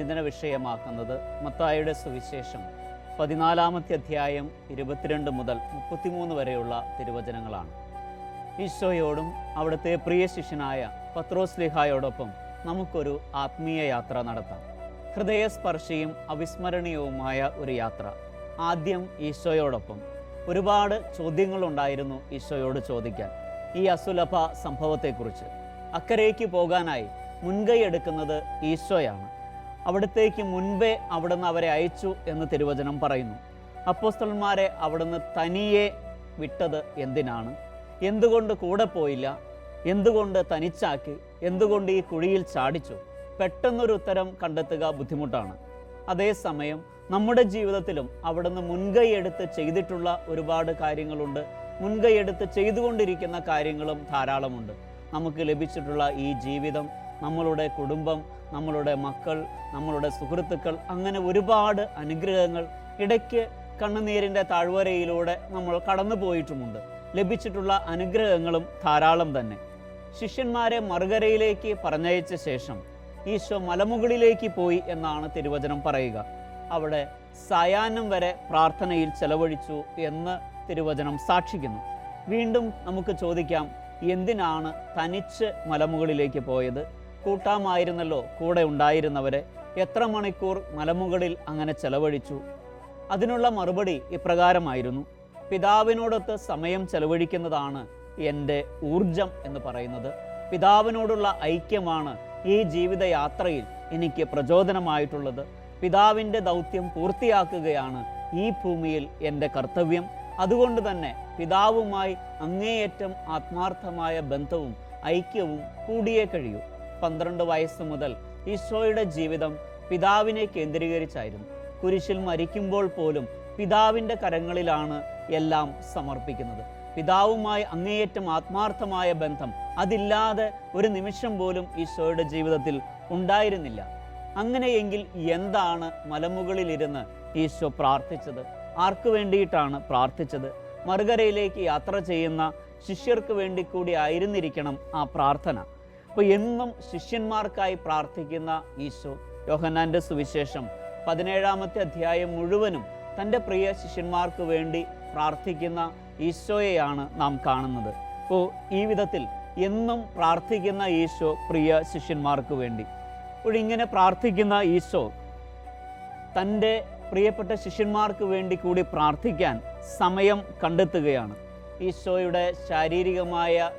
ചിന്തന വിഷയമാക്കുന്നത് മത്തായിയുടെ സുവിശേഷം 14 അധ്യായം 22 മുതൽ 33 വരെയുള്ള തിരുവചനങ്ങളാണ്. ഈശോയോടും അവിടുത്തെ പ്രിയ ശിഷ്യനായ പത്രോസ്ലീഹായോടൊപ്പം നമുക്കൊരു ആത്മീയ യാത്ര നടത്താം. ഹൃദയസ്പർശിയും അവിസ്മരണീയവുമായ ഒരു യാത്ര. ആദ്യം ഈശോയോടൊപ്പം. ഒരുപാട് ചോദ്യങ്ങളുണ്ടായിരുന്നു ഈശോയോട് ചോദിക്കാൻ ഈ അസുലഭ സംഭവത്തെക്കുറിച്ച്. അക്കരയ്ക്ക് പോകാനായി മുൻകൈ എടുക്കുന്നത് ഈശോയാണ്. അവിടത്തേക്ക് മുൻപേ അവിടുന്ന് അവരെ അയച്ചു എന്ന് തിരുവചനം പറയുന്നു. അപ്പോസ്തലന്മാരെ അവിടുന്ന് തനിയെ വിട്ടത് എന്തിനാണ്? എന്തുകൊണ്ട് കൂടെ പോയില്ല? എന്തുകൊണ്ട് തനിച്ചാക്കി? എന്തുകൊണ്ട് ഈ കുഴിയിൽ ചാടിച്ചു? പെട്ടെന്നൊരു ഉത്തരം കണ്ടെത്തുക ബുദ്ധിമുട്ടാണ്. അതേസമയം നമ്മുടെ ജീവിതത്തിലും അവിടുന്ന് മുൻകൈ എടുത്ത് ചെയ്തിട്ടുള്ള ഒരുപാട് കാര്യങ്ങളുണ്ട്. മുൻകൈ എടുത്ത് ചെയ്തുകൊണ്ടിരിക്കുന്ന കാര്യങ്ങളും ധാരാളമുണ്ട്. നമുക്ക് ലഭിച്ചിട്ടുള്ള ഈ ജീവിതം, നമ്മളുടെ കുടുംബം, നമ്മളുടെ മക്കൾ, നമ്മളുടെ സുഹൃത്തുക്കൾ, അങ്ങനെ ഒരുപാട് അനുഗ്രഹങ്ങൾ ഇടയ്ക്ക് കണ്ണുനീരിൻ്റെ താഴ്വരയിലൂടെ നമ്മൾ കടന്നു പോയിട്ടുമുണ്ട്. ലഭിച്ചിട്ടുള്ള അനുഗ്രഹങ്ങളും ധാരാളം തന്നെ. ശിഷ്യന്മാരെ മറുകരയിലേക്ക് പറഞ്ഞയച്ച ശേഷം ഈശോ മലമുകളിലേക്ക് പോയി എന്നാണ് തിരുവചനം പറയുക. അവിടെ സായാഹ്നം വരെ പ്രാർത്ഥനയിൽ ചെലവഴിച്ചു എന്ന് തിരുവചനം സാക്ഷിക്കുന്നു. വീണ്ടും നമുക്ക് ചോദിക്കാം, എന്തിനാണ് തനിച്ച് മലമുകളിലേക്ക് പോയത്? കൂട്ടാമായിരുന്നല്ലോ കൂടെ ഉണ്ടായിരുന്നവരെ. എത്ര മണിക്കൂർ മലമുകളിൽ അങ്ങനെ ചെലവഴിച്ചു? അതിനുള്ള മറുപടി ഇപ്രകാരമായിരുന്നു: പിതാവിനോടൊത്ത് സമയം ചെലവഴിക്കുന്നതാണ് എൻ്റെ ഊർജം എന്ന് പറയുന്നത്. പിതാവിനോടുള്ള ഐക്യമാണ് ഈ ജീവിതയാത്രയിൽ എനിക്ക് പ്രചോദനമായിട്ടുള്ളത്. പിതാവിൻ്റെ ദൗത്യം പൂർത്തിയാക്കുകയാണ് ഈ ഭൂമിയിൽ എൻ്റെ കർത്തവ്യം. അതുകൊണ്ട് തന്നെ പിതാവുമായി അങ്ങേയറ്റം ആത്മാർത്ഥമായ ബന്ധവും ഐക്യവും കൂടിയേ കഴിയൂ. 12 വയസ്സ് മുതൽ ഈശോയുടെ ജീവിതം പിതാവിനെ കേന്ദ്രീകരിച്ചായിരുന്നു. കുരിശിൽ മരിക്കുമ്പോൾ പോലും പിതാവിൻ്റെ കരങ്ങളിലാണ് എല്ലാം സമർപ്പിക്കുന്നത്. പിതാവുമായി അങ്ങേയറ്റം ആത്മാർത്ഥമായ ബന്ധം, അതില്ലാതെ ഒരു നിമിഷം പോലും ഈശോയുടെ ജീവിതത്തിൽ ഉണ്ടായിരുന്നില്ല. അങ്ങനെയെങ്കിൽ എന്താണ് മലമുകളിലിരുന്ന് ഈശോ പ്രാർത്ഥിച്ചത്? ആർക്കു വേണ്ടിയിട്ടാണ് പ്രാർത്ഥിച്ചത്? മറുകരയിലേക്ക് യാത്ര ചെയ്യുന്ന ശിഷ്യർക്ക് വേണ്ടി കൂടി ആയിരുന്നിരിക്കണം ആ പ്രാർത്ഥന. അപ്പോൾ എന്നും ശിഷ്യന്മാർക്കായി പ്രാർത്ഥിക്കുന്ന ഈശോ, യോഹന്നാൻ്റെ സുവിശേഷം 17 അധ്യായം മുഴുവനും തൻ്റെ പ്രിയ ശിഷ്യന്മാർക്ക് വേണ്ടി പ്രാർത്ഥിക്കുന്ന ഈശോയെയാണ് നാം കാണുന്നത്. അപ്പോൾ ഈ വിധത്തിൽ എന്നും പ്രാർത്ഥിക്കുന്ന ഈശോ പ്രിയ ശിഷ്യന്മാർക്ക് വേണ്ടി. അപ്പോൾ ഇങ്ങനെ പ്രാർത്ഥിക്കുന്ന ഈശോ തൻ്റെ പ്രിയപ്പെട്ട ശിഷ്യന്മാർക്ക് വേണ്ടി കൂടി പ്രാർത്ഥിക്കാൻ സമയം കണ്ടെത്തുകയാണ്. ഈശോയുടെ ശാരീരികമായ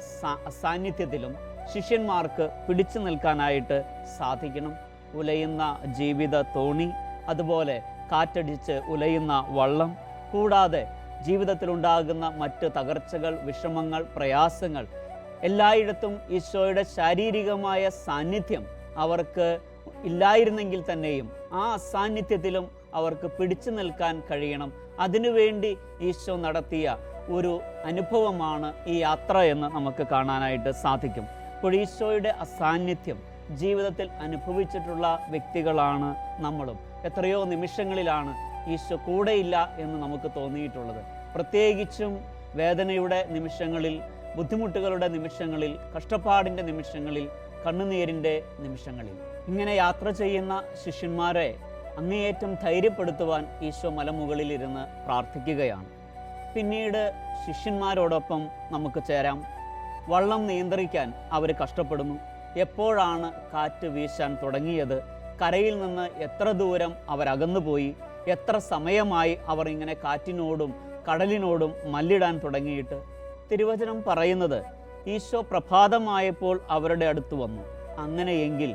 സാന്നിധ്യത്തിലും ശിഷ്യന്മാർക്ക് പിടിച്ചു നിൽക്കാനായിട്ട് സാധിക്കണം. ഉലയുന്ന ജീവിത തോണി, അതുപോലെ കാറ്റടിച്ച് ഉലയുന്ന വള്ളം, കൂടാതെ ജീവിതത്തിലുണ്ടാകുന്ന മറ്റ് തകർച്ചകൾ, വിഷമങ്ങൾ, പ്രയാസങ്ങൾ, എല്ലായിടത്തും ഈശോയുടെ ശാരീരികമായ സാന്നിധ്യം അവർക്ക് ഇല്ലായിരുന്നെങ്കിൽ തന്നെയും ആ അസാന്നിധ്യത്തിലും അവർക്ക് പിടിച്ചു നിൽക്കാൻ കഴിയണം. അതിനുവേണ്ടി ഈശോ നടത്തിയ ഒരു അനുഭവമാണ് ഈ യാത്ര എന്ന് നമുക്ക് കാണാനായിട്ട് സാധിക്കും. അപ്പോൾ ഈശോയുടെ അസാന്നിധ്യം ജീവിതത്തിൽ അനുഭവിച്ചിട്ടുള്ള വ്യക്തികളാണ് നമ്മളും. എത്രയോ നിമിഷങ്ങളിലാണ് ഈശോ കൂടെയില്ല എന്ന് നമുക്ക് തോന്നിയിട്ടുള്ളത്. പ്രത്യേകിച്ചും വേദനയുടെ നിമിഷങ്ങളിൽ, ബുദ്ധിമുട്ടുകളുടെ നിമിഷങ്ങളിൽ, കഷ്ടപ്പാടിൻ്റെ നിമിഷങ്ങളിൽ, കണ്ണുനീരിൻ്റെ നിമിഷങ്ങളിൽ. ഇങ്ങനെ യാത്ര ചെയ്യുന്ന ശിഷ്യന്മാരെ അങ്ങേയറ്റം ധൈര്യപ്പെടുത്തുവാൻ ഈശോ മലമുകളിലിരുന്ന് പ്രാർത്ഥിക്കുകയാണ്. പിന്നീട് ശിഷ്യന്മാരോടൊപ്പം നമുക്ക് ചേരാം. വള്ളം നിയന്ത്രിക്കാൻ അവർ കഷ്ടപ്പെടുന്നു. എപ്പോഴാണ് കാറ്റ് വീശാൻ തുടങ്ങിയത്? കരയിൽ നിന്ന് എത്ര ദൂരം അവരകന്നുപോയി? എത്ര സമയമായി അവർ ഇങ്ങനെ കാറ്റിനോടും കടലിനോടും മല്ലിടാൻ തുടങ്ങിയിട്ട്? തിരുവചനം പറയുന്നത് ഈശോ പ്രഭാതമായപ്പോൾ അവരുടെ അടുത്ത് വന്നു. അങ്ങനെയെങ്കിൽ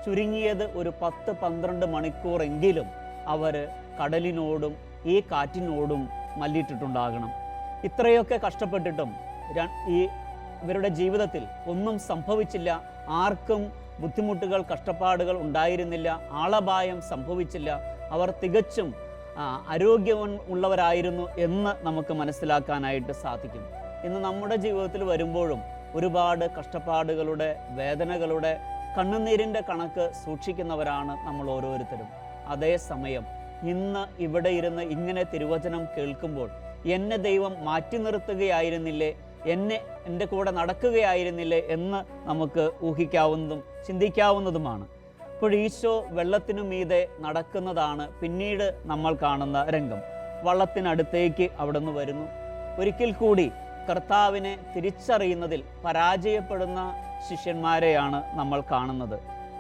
ചുരുങ്ങിയത് ഒരു 10-12 മണിക്കൂറെങ്കിലും അവർ കടലിനോടും ഈ കാറ്റിനോടും മല്ലിട്ടിട്ടുണ്ടാകണം. ഇത്രയൊക്കെ കഷ്ടപ്പെട്ടിട്ടും ഇവരുടെ ജീവിതത്തിൽ ഒന്നും സംഭവിച്ചില്ല. ആർക്കും ബുദ്ധിമുട്ടുകൾ, കഷ്ടപ്പാടുകൾ ഉണ്ടായിരുന്നില്ല. ആളപായം സംഭവിച്ചില്ല. അവർ തികച്ചും ആരോഗ്യമുള്ളവരായിരുന്നു എന്ന് നമുക്ക് മനസ്സിലാക്കാനായിട്ട് സാധിക്കും. ഇന്ന് നമ്മുടെ ജീവിതത്തിൽ വരുമ്പോഴും ഒരുപാട് കഷ്ടപ്പാടുകളുടെ, വേദനകളുടെ, കണ്ണുനീരിൻ്റെ കണക്ക് സൂക്ഷിക്കുന്നവരാണ് നമ്മൾ ഓരോരുത്തരും. അതേസമയം ഇന്ന് ഇവിടെ ഇരുന്ന് ഇങ്ങനെ തിരുവചനം കേൾക്കുമ്പോൾ എന്നെ ദൈവം മാറ്റി നിർത്തുകയായിരുന്നില്ലേ, എൻ്റെ കൂടെ നടക്കുകയായിരുന്നില്ലേ എന്ന് നമുക്ക് ഊഹിക്കാവുന്നതും ചിന്തിക്കാവുന്നതുമാണ്. ഇപ്പോൾ ഈശോ വെള്ളത്തിനു മീതെ നടക്കുന്നതാണ് പിന്നീട് നമ്മൾ കാണുന്ന രംഗം. വള്ളത്തിനടുത്തേക്ക് അവിടുന്ന് വരുന്നു. ഒരിക്കൽ കൂടി കർത്താവിനെ തിരിച്ചറിയുന്നതിൽ പരാജയപ്പെടുന്ന ശിഷ്യന്മാരെയാണ് നമ്മൾ കാണുന്നത്.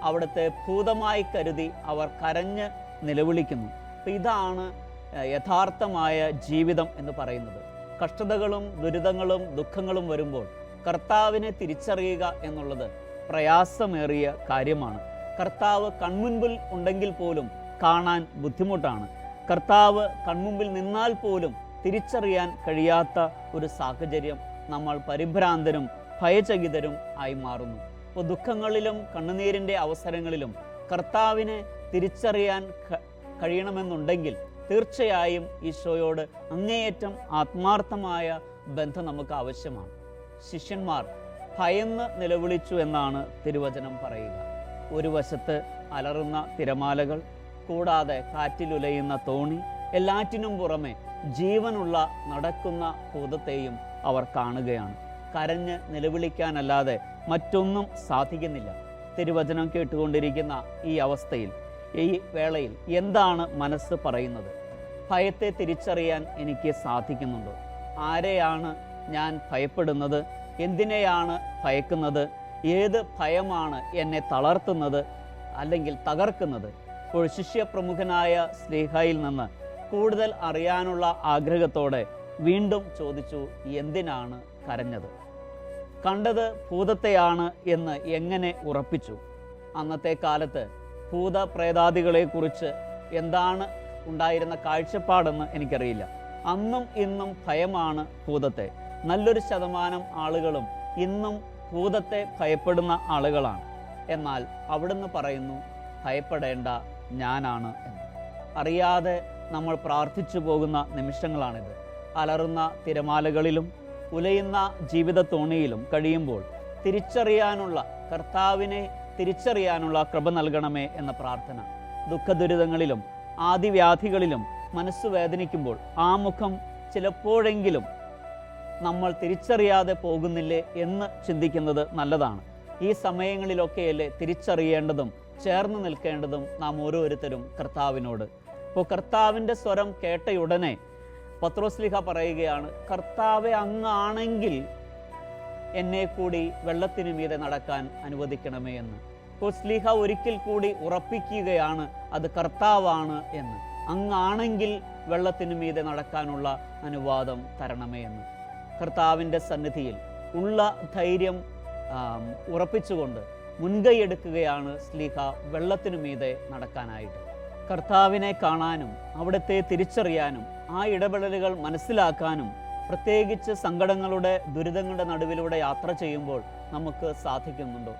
അവിടുത്തെ ഭൂതമായി കരുതി അവർ കരഞ്ഞ് നിലവിളിക്കുന്നു. അപ്പം ഇതാണ് യഥാർത്ഥമായ ജീവിതം എന്ന് പറയുന്നത്. കഷ്ടതകളും ദുരിതങ്ങളും ദുഃഖങ്ങളും വരുമ്പോൾ കർത്താവിനെ തിരിച്ചറിയുക എന്നുള്ളത് പ്രയാസമേറിയ കാര്യമാണ്. കർത്താവ് കൺമുൻപിൽ ഉണ്ടെങ്കിൽ പോലും കാണാൻ ബുദ്ധിമുട്ടാണ്. കർത്താവ് കൺമുമ്പിൽ നിന്നാൽ പോലും തിരിച്ചറിയാൻ കഴിയാത്ത ഒരു സാഹചര്യം. നമ്മൾ പരിഭ്രാന്തരും ഭയചകിതരും ആയി മാറുന്നു. അപ്പോൾ ദുഃഖങ്ങളിലും കണ്ണുനീരിൻ്റെ അവസരങ്ങളിലും കർത്താവിനെ തിരിച്ചറിയാൻ കഴിയണമെന്നുണ്ടെങ്കിൽ തീർച്ചയായും ഈശോയോട് അങ്ങേയറ്റം ആത്മാർത്ഥമായ ബന്ധം നമുക്ക് ആവശ്യമാണ്. ശിഷ്യന്മാർ ഭയന്ന് നിലവിളിച്ചു എന്നാണ് തിരുവചനം പറയുക. ഒരു വശത്ത് അലറുന്ന തിരമാലകൾ, കൂടാതെ കാറ്റിലുലയുന്ന തോണി, എല്ലാറ്റിനും പുറമെ ജീവനുള്ള നടക്കുന്ന ഭൂതത്തെയും അവർ കാണുകയാണ്. കരഞ്ഞ് നിലവിളിക്കാനല്ലാതെ മറ്റൊന്നും സാധിക്കുന്നില്ല. തിരുവചനം കേട്ടുകൊണ്ടിരിക്കുന്ന ഈ അവസ്ഥയിൽ, ഈ വേളയിൽ എന്താണ് മനസ്സ് പറയുന്നത്? ഭയത്തെ തിരിച്ചറിയാൻ എനിക്ക് സാധിക്കുന്നുണ്ടോ? ആരെയാണ് ഞാൻ ഭയപ്പെടുന്നത്? എന്തിനെയാണ് ഭയക്കുന്നത്? ഏത് ഭയമാണ് എന്നെ തളർത്തുന്നത് അല്ലെങ്കിൽ തകർക്കുന്നത്? ഇപ്പോൾ ശിഷ്യപ്രമുഖനായ സ്ലീഹായിൽ നിന്ന് കൂടുതൽ അറിയാനുള്ള ആഗ്രഹത്തോടെ വീണ്ടും ചോദിച്ചു, എന്തിനാണ് കരഞ്ഞത്? കണ്ടത് ഭൂതത്തെയാണ് എന്ന് എങ്ങനെ ഉറപ്പിച്ചു? അന്നത്തെ കാലത്ത് ഭൂതപ്രേതാദികളെക്കുറിച്ച് എന്താണ് ഉണ്ടായിരുന്ന കാഴ്ചപ്പാടെന്ന് എനിക്കറിയില്ല. അന്നും ഇന്നും ഭയമാണ് ഭൂതത്തെ. നല്ലൊരു ശതമാനം ആളുകളും ഇന്നും ഭൂതത്തെ ഭയപ്പെടുന്ന ആളുകളാണ്. എന്നാൽ അവിടുന്ന് പറയുന്നു, ഭയപ്പെടേണ്ട, ഞാനാണ് എന്ന്. അറിയാതെ നമ്മൾ പ്രാർത്ഥിച്ചു പോകുന്ന നിമിഷങ്ങളാണിത്. അലറുന്ന തിരമാലകളിലും ഉലയുന്ന ജീവിത തോണിയിലും കഴിയുമ്പോൾ കർത്താവിനെ തിരിച്ചറിയാനുള്ള കൃപ നൽകണമേ എന്ന പ്രാർത്ഥന. ദുഃഖദുരിതങ്ങളിലും ആദിവ്യാധികളിലും മനസ്സ് വേദനിക്കുമ്പോൾ ആ മുഖം ചിലപ്പോഴെങ്കിലും നമ്മൾ തിരിച്ചറിയാതെ പോകുന്നില്ലേ എന്ന് ചിന്തിക്കുന്നത് നല്ലതാണ്. ഈ സമയങ്ങളിലൊക്കെയല്ലേ തിരിച്ചറിയേണ്ടതും ചേർന്ന് നിൽക്കേണ്ടതും നാം ഓരോരുത്തരും കർത്താവിനോട്. ഇപ്പോൾ കർത്താവിൻ്റെ സ്വരം കേട്ടയുടനെ പത്രോസ്ലീഹ പറയുകയാണ്, കർത്താവെ അങ്ങാണെങ്കിൽ എന്നെ കൂടി വെള്ളത്തിനു മീതെ നടക്കാൻ അനുവദിക്കണമേ എന്ന്. ഇപ്പോൾ സ്ലീഹ ഒരിക്കൽ കൂടി ഉറപ്പിക്കുകയാണ് അത് കർത്താവാണ് എന്ന്. അങ്ങാണെങ്കിൽ വെള്ളത്തിനു മീതെ നടക്കാനുള്ള അനുവാദം തരണമേ എന്ന്. കർത്താവിൻ്റെ സന്നിധിയിൽ ഉള്ള ധൈര്യം ഉറപ്പിച്ചുകൊണ്ട് മുൻകൈയെടുക്കുകയാണ് സ്ലീഹ വെള്ളത്തിനു മീതെ നടക്കാനായിട്ട്. കർത്താവിനെ കാണാനും അവിടുത്തെ തിരിച്ചറിയാനും ആ ഇടപെടലുകൾ മനസ്സിലാക്കാനും പ്രത്യേകിച്ച് സങ്കടങ്ങളുടെ ദുരിതങ്ങളുടെ നടുവിലൂടെ യാത്ര ചെയ്യുമ്പോൾ നമുക്ക് സാധിക്കുന്നുണ്ടോ?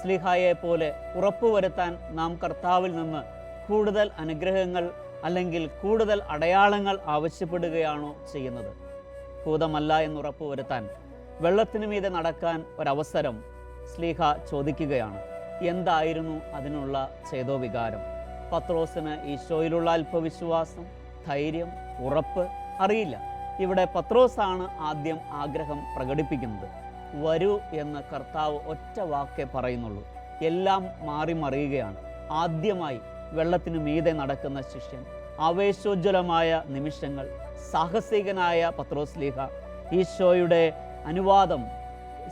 സ്ലീഹായെ പോലെ ഉറപ്പുവരുത്താൻ നാം കർത്താവിൽ നിന്ന് കൂടുതൽ അനുഗ്രഹങ്ങൾ അല്ലെങ്കിൽ കൂടുതൽ അടയാളങ്ങൾ ആവശ്യപ്പെടുകയാണോ ചെയ്യുന്നത്? ഭൂതമല്ല എന്നുറപ്പുവരുത്താൻ വെള്ളത്തിനു മീതെ നടക്കാൻ ഒരവസരം സ്ലീഹ ചോദിക്കുകയാണ്. എന്തായിരുന്നു അതിനുള്ള ചേതോവികാരം? പത്രോസിന് ഈശോയിലുള്ള അല്പവിശ്വാസം, ധൈര്യം, ഉറപ്പ് അറിയില്ല. ഇവിടെ പത്രോസാണ് ആദ്യം ആഗ്രഹം പ്രകടിപ്പിക്കുന്നത്. വരൂ എന്ന് കർത്താവ് ഒറ്റ വാക്കേ പറയുന്നുള്ളൂ. എല്ലാം മാറി മറിയുകയാണ്. ആദ്യമായി വെള്ളത്തിനു മീതെ നടക്കുന്ന ശിഷ്യൻ, ആവേശോജ്വലമായ നിമിഷങ്ങൾ, സാഹസികനായ പത്രോസ്ലീഹ ഈശോയുടെ അനുവാദം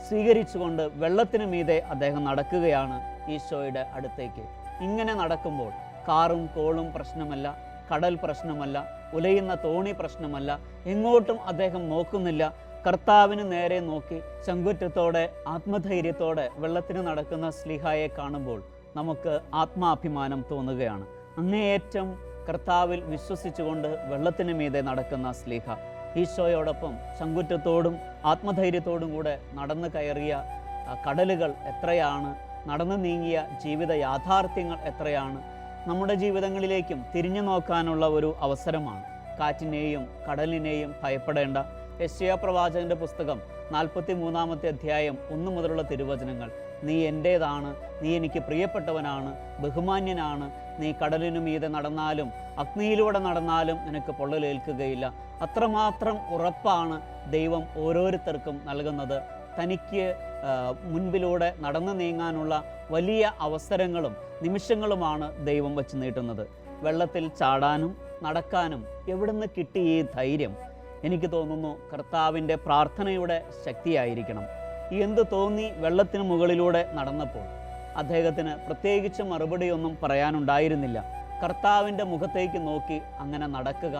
സ്വീകരിച്ചുകൊണ്ട് വെള്ളത്തിനു മീതെ അദ്ദേഹം നടക്കുകയാണ് ഈശോയുടെ അടുത്തേക്ക്. ഇങ്ങനെ നടക്കുമ്പോൾ കാറും കോളും പ്രശ്നമല്ല, കടൽ പ്രശ്നമല്ല, ഉലയുന്ന തോണി പ്രശ്നമല്ല, എങ്ങോട്ടും അദ്ദേഹം നോക്കുന്നില്ല. കർത്താവിന് നേരെ നോക്കി ചങ്കുറ്റത്തോടെ ആത്മധൈര്യത്തോടെ വെള്ളത്തിന് നടക്കുന്ന സ്ലീഹായെ കാണുമ്പോൾ നമുക്ക് ആത്മാഭിമാനം തോന്നുകയാണ്. അങ്ങേയറ്റം കർത്താവിൽ വിശ്വസിച്ചുകൊണ്ട് വെള്ളത്തിന് മീതെ നടക്കുന്ന സ്ലീഹ ഈശോയോടൊപ്പം ചങ്കുറ്റത്തോടും ആത്മധൈര്യത്തോടും കൂടെ നടന്നു കയറിയ കടലുകൾ എത്രയാണ്, നടന്നു നീങ്ങിയ ജീവിത യാഥാർത്ഥ്യങ്ങൾ എത്രയാണ്. നമ്മുടെ ജീവിതങ്ങളിലേക്കും തിരിഞ്ഞു നോക്കാനുള്ള ഒരു അവസരമാണ്. കാറ്റിനെയും കടലിനെയും ഭയപ്പെടേണ്ട. യെശയ്യാ പ്രവാചകന്റെ പുസ്തകം 43-ാമത്തെ അധ്യായം 1 മുതലുള്ള തിരുവചനങ്ങൾ. നീ എൻ്റേതാണ്, നീ എനിക്ക് പ്രിയപ്പെട്ടവനാണ്, ബഹുമാന്യനാണ്. നീ കടലിനു മീതെ നടന്നാലും അഗ്നിയിലൂടെ നടന്നാലും നിനക്ക് പൊള്ളലേൽക്കുകയില്ല. അത്രമാത്രം ഉറപ്പാണ് ദൈവം ഓരോരുത്തർക്കും നൽകുന്നത്. തനിക്ക് മുൻപിലൂടെ നടന്നു നീങ്ങാനുള്ള വലിയ അവസരങ്ങളും നിമിഷങ്ങളുമാണ് ദൈവം വച്ച് നീട്ടുന്നത്. വെള്ളത്തിൽ ചാടാനും നടക്കാനും എവിടുന്ന് കിട്ടി ഈ ധൈര്യം? എനിക്ക് തോന്നുന്നു കർത്താവിൻ്റെ പ്രാർത്ഥനയുടെ ശക്തിയായിരിക്കണം. എന്ത് തോന്നി വെള്ളത്തിന് മുകളിലൂടെ നടന്നപ്പോൾ അദ്ദേഹത്തിന് പ്രത്യേകിച്ച് മറുപടിയൊന്നും പറയാനുണ്ടായിരുന്നില്ല. കർത്താവിൻ്റെ മുഖത്തേക്ക് നോക്കി അങ്ങനെ നടക്കുക,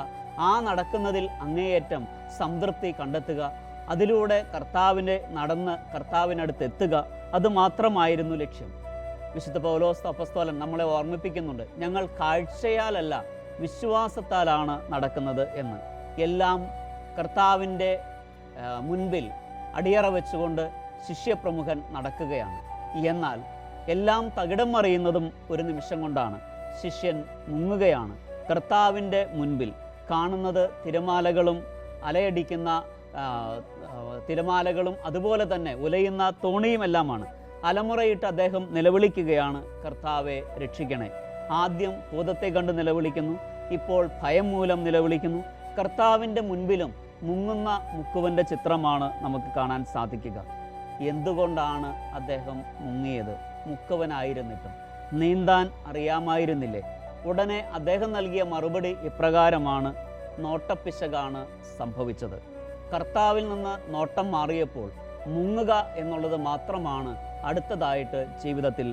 ആ നടക്കുന്നതിൽ അങ്ങേയറ്റം സംതൃപ്തി കണ്ടെത്തുക, അതിലൂടെ നടന്ന് കർത്താവിനടുത്ത് എത്തുക, അതുമാത്രമായിരുന്നു ലക്ഷ്യം. വിശുദ്ധ പൗലോസ് അപ്പോസ്തലൻ നമ്മളെ ഓർമ്മിപ്പിക്കുന്നുണ്ട്, ഞങ്ങൾ കാഴ്ചയാലല്ല വിശ്വാസത്താലാണ് നടക്കുന്നത് എന്ന്. എല്ലാം കർത്താവിൻ്റെ മുൻപിൽ അടിയറ വെച്ചുകൊണ്ട് ശിഷ്യപ്രമുഖൻ നടക്കുകയാണ്. എന്നാൽ എല്ലാം തകിടം മറിയുന്നതും ഒരു നിമിഷം കൊണ്ടാണ്. ശിഷ്യൻ മുങ്ങുകയാണ്. കർത്താവിൻ്റെ മുൻപിൽ കാണുന്നത് തിരമാലകളും അലയടിക്കുന്ന തിരമാലകളും അതുപോലെ തന്നെ ഉലയുന്ന തോണിയുമെല്ലാമാണ്. അലമുറയിട്ട് അദ്ദേഹം നിലവിളിക്കുകയാണ്, കർത്താവെ രക്ഷിക്കണേ. ആദ്യം ഭൂതത്തെ കണ്ട് നിലവിളിക്കുന്നു, ഇപ്പോൾ ഭയം മൂലം നിലവിളിക്കുന്നു. കർത്താവിൻ്റെ മുൻപിലും മുങ്ങുന്ന മുക്കുവൻ്റെ ചിത്രമാണ് നമുക്ക് കാണാൻ സാധിക്കുക. എന്തുകൊണ്ടാണ് അദ്ദേഹം മുങ്ങിയത്? മുക്കുവനായിരുന്നിട്ടും നീന്താൻ അറിയാമായിരുന്നില്ലേ? ഉടനെ അദ്ദേഹം നൽകിയ മറുപടി ഇപ്രകാരമാണ്, നോട്ടപ്പിശകാണ് സംഭവിച്ചത്. കർത്താവിൽ നിന്ന് നോട്ടം മാറിയപ്പോൾ മുങ്ങുക എന്നുള്ളത് മാത്രമാണ് അടുത്തതായിട്ട് ജീവിതത്തിൽ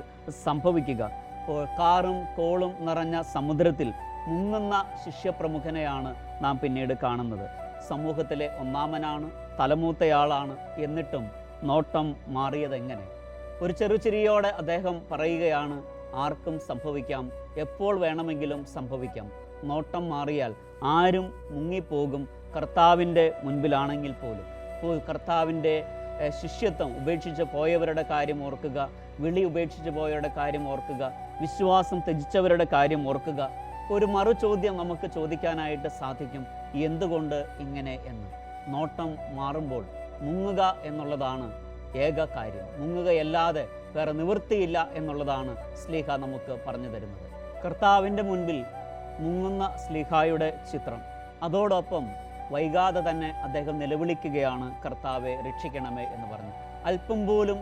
സംഭവിക്കുക. അപ്പോൾ കാറും കോളും നിറഞ്ഞ സമുദ്രത്തിൽ മുങ്ങുന്ന ശിഷ്യപ്രമുഖനെയാണ് നാം പിന്നീട് കാണുന്നത്. സമൂഹത്തിലെ ഒന്നാമനാണ്, തലമൂത്തയാളാണ്, എന്നിട്ടും നോട്ടം മാറിയതെങ്ങനെ? ഒരു ചെറുചിരിയോടെ അദ്ദേഹം പറയുകയാണ്, ആർക്കും സംഭവിക്കാം, എപ്പോൾ വേണമെങ്കിലും സംഭവിക്കാം. നോട്ടം മാറിയാൽ ആരും മുങ്ങിപ്പോകും, കർത്താവിൻ്റെ മുൻപിലാണെങ്കിൽ പോലും. ഇപ്പോൾ കർത്താവിൻ്റെ ശിഷ്യത്വം ഉപേക്ഷിച്ച് പോയവരുടെ കാര്യം ഓർക്കുക, വിളി ഉപേക്ഷിച്ച് പോയവരുടെ കാര്യം ഓർക്കുക, വിശ്വാസം ത്യജിച്ചവരുടെ കാര്യം ഓർക്കുക. ഒരു മറു ചോദ്യം നമുക്ക് ചോദിക്കാനായിട്ട് സാധിക്കും, എന്തുകൊണ്ട് ഇങ്ങനെ എന്ന്. നോട്ടം മാറുമ്പോൾ മുങ്ങുക എന്നുള്ളതാണ് ഏക കാര്യം. മുങ്ങുകയല്ലാതെ വേറെ നിവൃത്തിയില്ല എന്നുള്ളതാണ് സ്ലീഹ നമുക്ക് പറഞ്ഞു തരുന്നത്. കർത്താവിൻ്റെ മുൻപിൽ മുങ്ങുന്ന സ്ലീഹായുടെ ചിത്രം. അതോടൊപ്പം വൈകാതെ തന്നെ അദ്ദേഹം നിലവിളിക്കുകയാണ്, കർത്താവെ രക്ഷിക്കണമേ എന്ന് പറഞ്ഞു. അല്പം പോലും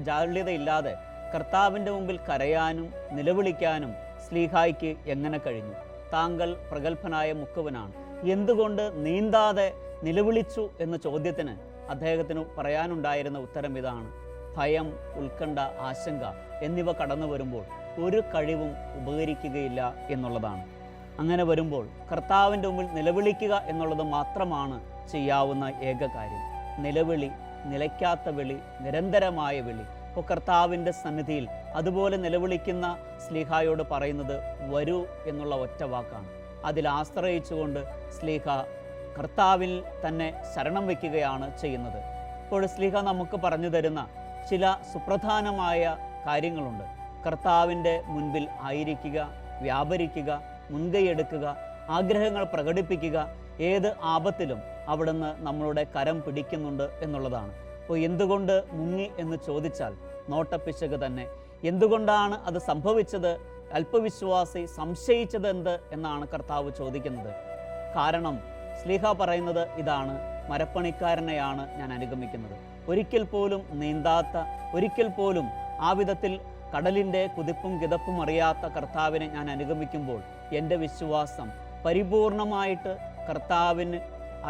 ജാള്യതയില്ലാതെ കർത്താവിൻ്റെ മുമ്പിൽ കരയാനും നിലവിളിക്കാനും സ്ലീഹായ്ക്ക് എങ്ങനെ കഴിഞ്ഞു? താങ്കൾ പ്രഗത്ഭനായ മുക്കുവനാണ്, എന്തുകൊണ്ട് നീന്താതെ നിലവിളിച്ചു എന്ന ചോദ്യത്തിന് അദ്ദേഹത്തിന് പറയാനുണ്ടായിരുന്ന ഉത്തരം ഇതാണ്, ഭയം, ഉത്കണ്ഠ, ആശങ്ക എന്നിവ കടന്നു വരുമ്പോൾ ഒരു കഴിവും ഉപകരിക്കുകയില്ല എന്നുള്ളതാണ്. അങ്ങനെ വരുമ്പോൾ കർത്താവിൻ്റെ മുമ്പിൽ നിലവിളിക്കുക എന്നുള്ളത് മാത്രമാണ് ചെയ്യാവുന്ന ഏക കാര്യം. നിലവിളി, നിലയ്ക്കാത്ത വിളി, നിരന്തരമായ വിളി. ഇപ്പോൾ കർത്താവിൻ്റെ സന്നിധിയിൽ അതുപോലെ നിലവിളിക്കുന്ന സ്ലീഹായോട് പറയുന്നത് വരൂ എന്നുള്ള ഒറ്റ വാക്കാണ്. അതിൽ ആശ്രയിച്ചുകൊണ്ട് സ്ലീഹ കർത്താവിൽ തന്നെ ശരണം വയ്ക്കുകയാണ് ചെയ്യുന്നത്. ഇപ്പോൾ സ്ലീഹ നമുക്ക് പറഞ്ഞു തരുന്ന ചില സുപ്രധാനമായ കാര്യങ്ങളുണ്ട്. കർത്താവിൻ്റെ മുൻപിൽ ആയിരിക്കുക, വ്യാപരിക്കുക, മുൻകൈയെടുക്കുക, ആഗ്രഹങ്ങൾ പ്രകടിപ്പിക്കുക. ഏത് ആപത്തിലും അവിടുന്ന് നമ്മളുടെ കരം പിടിക്കുന്നുണ്ട് എന്നുള്ളതാണ്. അപ്പോൾ എന്തുകൊണ്ട് മുങ്ങി എന്ന് ചോദിച്ചാൽ നോട്ടപ്പിശക് തന്നെ. എന്തുകൊണ്ടാണ് അത് സംഭവിച്ചത്? അല്പവിശ്വാസി സംശയിച്ചത് എന്ത് എന്നാണ് കർത്താവ് ചോദിക്കുന്നത്. കാരണം സ്ലീഹ പറയുന്നത് ഇതാണ്, മരപ്പണിക്കാരനെയാണ് ഞാൻ അനുഗമിക്കുന്നത്. ഒരിക്കൽ പോലും നീന്താത്ത, ഒരിക്കൽ പോലും ആ വിധത്തിൽ കടലിൻ്റെ കുതിപ്പും കിതപ്പും അറിയാത്ത കർത്താവിനെ ഞാൻ അനുഗമിക്കുമ്പോൾ എൻ്റെ വിശ്വാസം പരിപൂർണമായിട്ട് കർത്താവിന്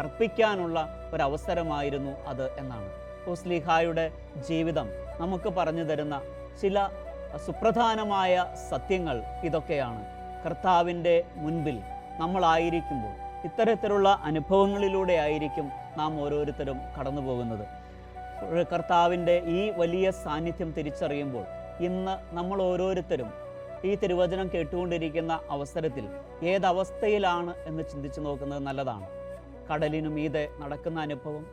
അർപ്പിക്കാനുള്ള ഒരവസരമായിരുന്നു അത് എന്നാണ്. അപ്പോൾ സ്ലീഹായുടെ ജീവിതം നമുക്ക് പറഞ്ഞു തരുന്ന ചില സുപ്രധാനമായ സത്യങ്ങൾ ഇതൊക്കെയാണ്. കർത്താവിൻ്റെ മുൻപിൽ നമ്മളായിരിക്കുമ്പോൾ ഇത്തരത്തിലുള്ള അനുഭവങ്ങളിലൂടെ ആയിരിക്കും നാം ഓരോരുത്തരും കടന്നു പോകുന്നത്. കർത്താവിൻ്റെ ഈ വലിയ സാന്നിധ്യം തിരിച്ചറിയുമ്പോൾ ഇന്ന് നമ്മൾ ഓരോരുത്തരും ഈ തിരുവചനം കേട്ടുകൊണ്ടിരിക്കുന്ന അവസരത്തിൽ ഏതവസ്ഥയിലാണ് എന്ന് ചിന്തിച്ചു നോക്കുന്നത് നല്ലതാണ്. കടലിനു മീതെ നടക്കുന്ന അനുഭവം,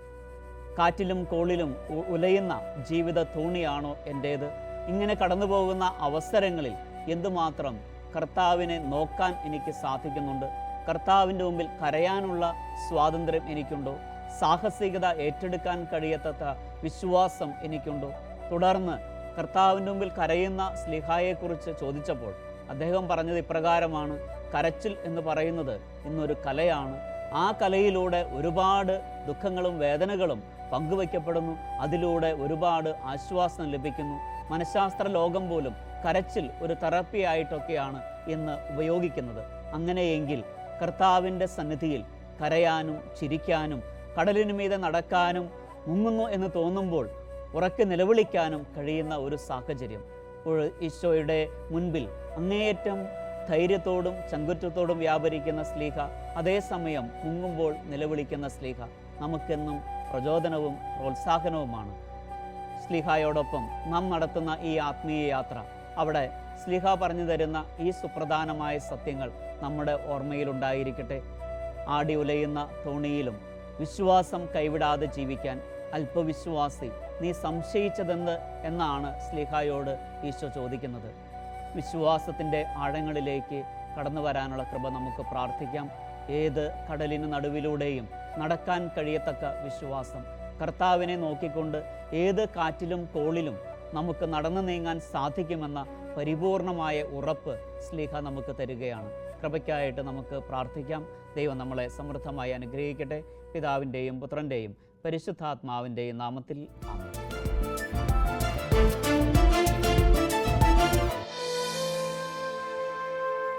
കാറ്റിലും കോളിലും ഉലയുന്ന ജീവിത തോണിയാണോ എൻ്റേത്? ഇങ്ങനെ കടന്നു പോകുന്ന അവസരങ്ങളിൽ എന്തുമാത്രം കർത്താവിനെ നോക്കാൻ എനിക്ക് സാധിക്കുന്നുണ്ട്? കർത്താവിൻ്റെ മുമ്പിൽ കരയാനുള്ള സ്വാതന്ത്ര്യം എനിക്കുണ്ടോ? സാഹസികത ഏറ്റെടുക്കാൻ കഴിയാത്ത വിശ്വാസം എനിക്കുണ്ടോ? തുടർന്ന് കർത്താവിൻ്റെ മുമ്പിൽ കരയുന്ന സ്ലീഹായെക്കുറിച്ച് ചോദിച്ചപ്പോൾ അദ്ദേഹം പറഞ്ഞത് ഇപ്രകാരമാണ്, കരച്ചിൽ എന്ന് പറയുന്നത് ഇന്നൊരു കലയാണ്, ആ കലയിലൂടെ ഒരുപാട് ദുഃഖങ്ങളും വേദനകളും പങ്കുവയ്ക്കപ്പെടുന്നു. അതിലൂടെ ഒരുപാട് ആശ്വാസം ലഭിക്കുന്നു. മനഃശാസ്ത്ര ലോകം പോലും കരച്ചിൽ ഒരു തെറാപ്പിയായിട്ടൊക്കെയാണ് ഇന്ന് ഉപയോഗിക്കുന്നത്. അങ്ങനെയെങ്കിൽ കർത്താവിൻ്റെ സന്നിധിയിൽ കരയാനും ചിരിക്കാനും കടലിനു മീതെ നടക്കാനും മുങ്ങുന്നു എന്ന് തോന്നുമ്പോൾ ഉറക്കെ നിലവിളിക്കാനും കഴിയുന്ന ഒരു സാഹചര്യം ഇപ്പോൾ ഈശോയുടെ മുൻപിൽ അങ്ങേയറ്റം ധൈര്യത്തോടും ചങ്കുറ്റത്തോടും വ്യാപരിക്കുന്ന ശ്ലീഹ, അതേസമയം മുങ്ങുമ്പോൾ നിലവിളിക്കുന്ന ശ്ലീഹ നമുക്കെന്നും പ്രചോദനവും പ്രോത്സാഹനവുമാണ്. ശ്ലീഹായോടൊപ്പം നാം നടത്തുന്ന ഈ ആത്മീയ യാത്ര, അവിടെ ശ്ലീഹ പറഞ്ഞു തരുന്ന ഈ സുപ്രധാനമായ സത്യങ്ങൾ നമ്മുടെ ഓർമ്മയിലുണ്ടായിരിക്കട്ടെ. ആടി ഉലയുന്ന തോണിയിലും വിശ്വാസം കൈവിടാതെ ജീവിക്കാൻ അല്പവിശ്വാസി, നീ സംശയിച്ചതെന്ത് എന്നാണ് ശ്ലീഹായോട് ഈശോ ചോദിക്കുന്നത്. വിശ്വാസത്തിൻ്റെ ആഴങ്ങളിലേക്ക് കടന്നു വരാനുള്ള കൃപ നമുക്ക് പ്രാർത്ഥിക്കാം. ഏത് കടലിന് നടുവിലൂടെയും നടക്കാൻ കഴിയത്തക്ക വിശ്വാസം, കർത്താവിനെ നോക്കിക്കൊണ്ട് ഏത് കാറ്റിലും കോളിലും നമുക്ക് നടന്നു നീങ്ങാൻ സാധിക്കുമെന്ന പരിപൂർണമായ ഉറപ്പ് ശ്ലീഹ നമുക്ക് തരികയാണ്. കൃപയ്ക്കായിട്ട് നമുക്ക് പ്രാർത്ഥിക്കാം. ദൈവം നമ്മളെ സമൃദ്ധമായി അനുഗ്രഹിക്കട്ടെ. പിതാവിൻ്റെയും പുത്രൻ്റെയും പരിശുദ്ധാത്മാവിൻ്റെയും നാമത്തിൽ ആമേൻ.